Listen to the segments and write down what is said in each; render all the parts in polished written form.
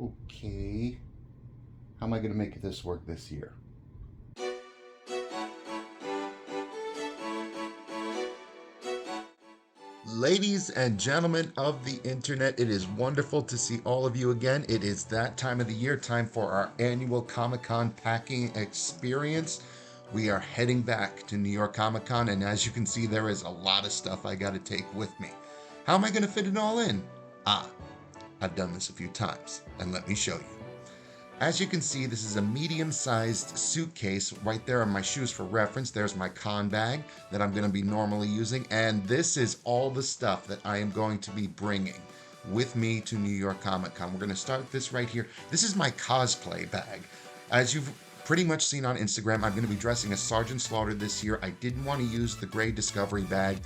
Okay, how am I going to make this work this year? Ladies and gentlemen of the internet, it is wonderful to see all of you again. It is that time of the year, time for our annual Comic-Con packing experience. We are heading back to New York Comic Con, and as you can see, there is a lot of stuff I got to take with me. How am I going to fit it all in? I've done this a few times, and let me show you. As you can see, this is a medium-sized suitcase. Right there are my shoes for reference. There's my con bag that I'm going to be normally using. And this is all the stuff that I am going to be bringing with me to New York Comic Con. We're going to start this right here. This is my cosplay bag. As you've pretty much seen on Instagram, I'm going to be dressing as Sergeant Slaughter this year. I didn't want to use the gray Discovery bag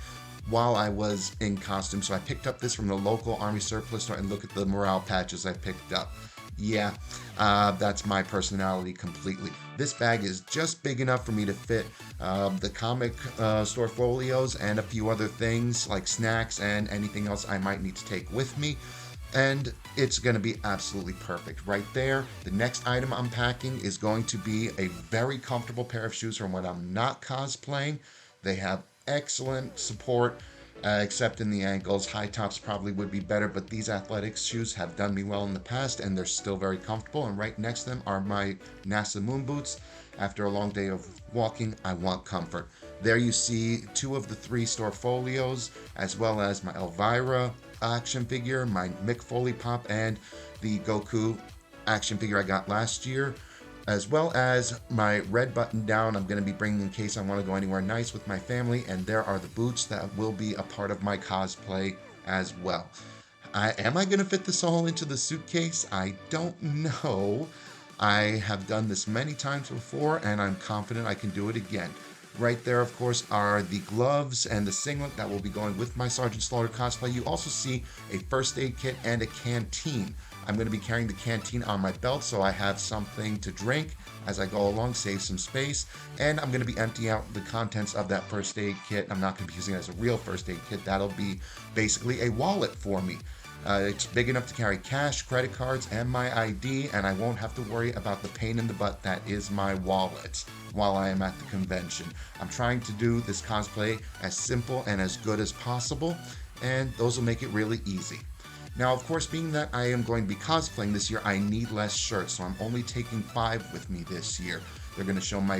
while I was in costume, so I picked up this from the local Army surplus store, and look at the morale patches I picked up. Yeah, that's my personality completely. This bag is just big enough for me to fit the comic store folios and a few other things like snacks and anything else I might need to take with me. And it's going to be absolutely perfect right there. The next item I'm packing is going to be a very comfortable pair of shoes from when I'm not cosplaying. They have excellent support. Except in the ankles. High tops probably would be better, but these athletics shoes have done me well in the past, and they're still very comfortable. And right next to them are my NASA moon boots. After a long day of walking, I want comfort. There you see two of the three store folios, as well as my Elvira action figure, my Mick Foley pop, and the Goku action figure I got last year, as well as my red button down I'm going to be bringing in case I want to go anywhere nice with my family. And there are the boots that will be a part of my cosplay as well. Am I going to fit this all into the suitcase? I don't know. I have done this many times before, and I'm confident I can do it again. Right there, of course, are the gloves and the singlet that will be going with my Sergeant Slaughter cosplay. You also see a first aid kit and a canteen. I'm going to be carrying the canteen on my belt so I have something to drink as I go along, save some space. And I'm going to be emptying out the contents of that first aid kit. I'm not going to be using it as a real first aid kit. That'll be basically a wallet for me. It's big enough to carry cash, credit cards, and my ID, and I won't have to worry about the pain in the butt that is my wallet while I am at the convention. I'm trying to do this cosplay as simple and as good as possible, and those will make it really easy. Now, of course, being that I am going to be cosplaying this year, I need less shirts, so I'm only taking 5 with me this year. They're going to show my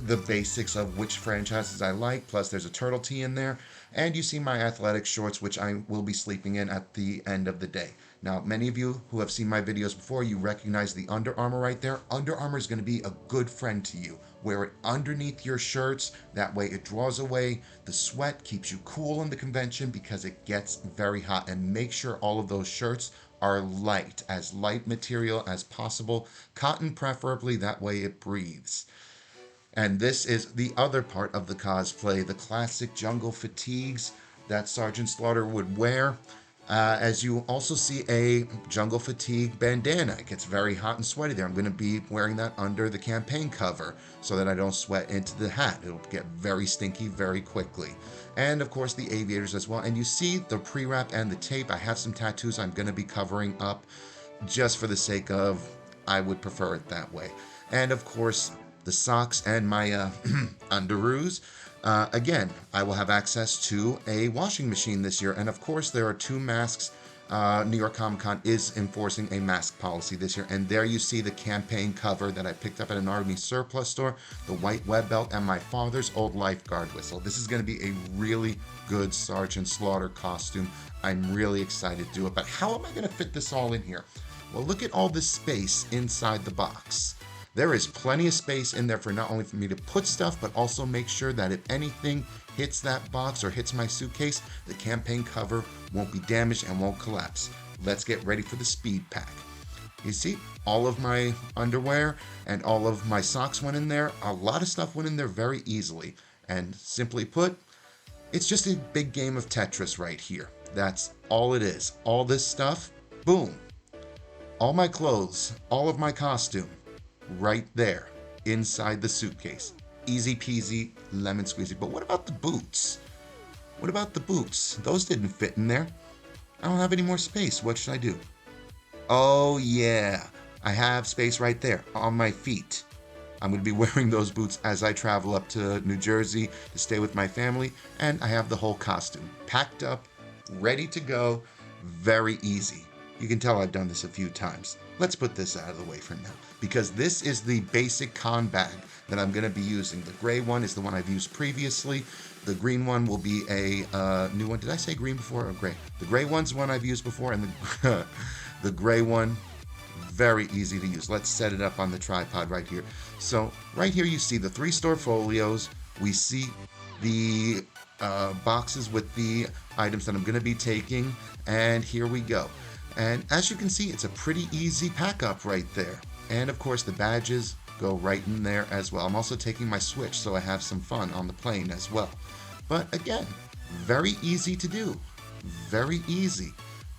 the basics of which franchises I like, plus there's a turtle tee in there, and you see my athletic shorts, which I will be sleeping in at the end of the day. Now, many of you who have seen my videos before, you recognize the Under Armour right there. Under Armour is going to be a good friend to you. Wear it underneath your shirts. That way it draws away the sweat, keeps you cool in the convention because it gets very hot. And make sure all of those shirts are light, as light material as possible. Cotton preferably, that way it breathes. And this is the other part of the cosplay, the classic jungle fatigues that Sergeant Slaughter would wear. As you also see a jungle fatigue bandana. It gets very hot and sweaty there. I'm going to be wearing that under the campaign cover so that I don't sweat into the hat. It'll get very stinky very quickly. And of course the aviators as well. And you see the pre-wrap and the tape. I have some tattoos I'm going to be covering up just for the sake of I would prefer it that way. And of course the socks and my underoos. Again, I will have access to a washing machine this year. And of course, there are 2 masks. New York Comic Con is enforcing a mask policy this year. And there you see the campaign cover that I picked up at an Army surplus store, the white web belt, and my father's old lifeguard whistle. This is going to be a really good Sergeant Slaughter costume. I'm really excited to do it. But how am I going to fit this all in here? Well, look at all this space inside the box. There is plenty of space in there for not only for me to put stuff, but also make sure that if anything hits that box or hits my suitcase, the campaign cover won't be damaged and won't collapse. Let's get ready for the speed pack. You see, all of my underwear and all of my socks went in there. A lot of stuff went in there very easily. And simply put, it's just a big game of Tetris right here. That's all it is. All this stuff, boom. All my clothes, all of my costume, right there inside the suitcase. Easy peasy, lemon squeezy. But what about the boots? What about the boots? Those didn't fit in there. I don't have any more space. What should I do? Oh, yeah. I have space right there on my feet. I'm going to be wearing those boots as I travel up to New Jersey to stay with my family, and I have the whole costume packed up, ready to go. Very easy. You can tell I've done this a few times. Let's put this out of the way for now, because this is the basic con bag that I'm going to be using. The gray one is the one I've used previously. The green one will be a new one. Did I say green before or gray? The gray one's one I've used before, and the the gray one, very easy to use. Let's set it up on the tripod right here. So right here you see the 3 store folios. We see the boxes with the items that I'm going to be taking, and here we go. And as you can see, it's a pretty easy pack up right there. And of course the badges go right in there as well. I'm also taking my Switch so I have some fun on the plane as well. But again, very easy to do. Very easy.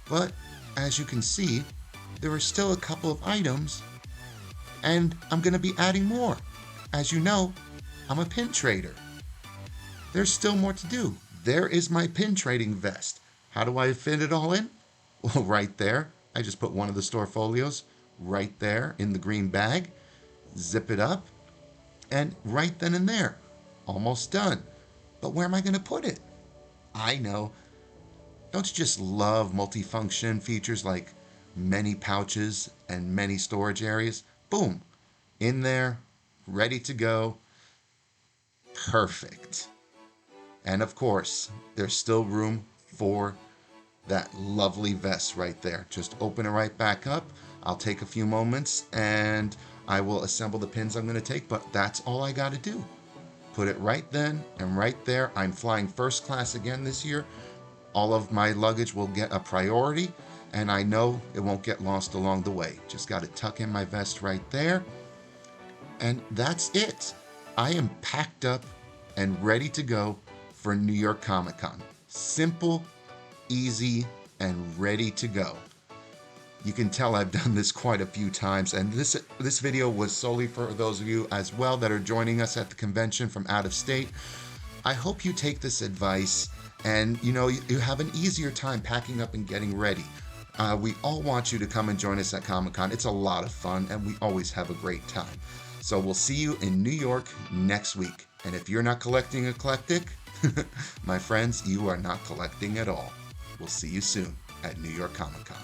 But as you can see, there are still a couple of items, and I'm going to be adding more. As you know, I'm a pin trader. There's still more to do. There is my pin trading vest. How do I fit it all in? Well, right there. I just put one of the store folios right there in the green bag, zip it up, and right then and there. Almost done. But where am I going to put it? I know. Don't you just love multifunction features like many pouches and many storage areas? Boom, in there, ready to go. Perfect. And of course, there's still room for that lovely vest right there. Just open it right back up. I'll take a few moments and I will assemble the pins I'm going to take, but that's all I got to do. Put it right then and right there. I'm flying first class again this year. All of my luggage will get a priority, and I know it won't get lost along the way. Just got to tuck in my vest right there, and that's it. I am packed up and ready to go for New York Comic Con. Simple, easy, and ready to go. You can tell I've done this quite a few times, and this video was solely for those of you as well that are joining us at the convention from out of state. I hope you take this advice and you have an easier time packing up and getting ready. We all want you to come and join us at Comic-Con. It's a lot of fun and we always have a great time. So we'll see you in New York next week. And if you're not collecting eclectic, my friends, you are not collecting at all. We'll see you soon at New York Comic Con.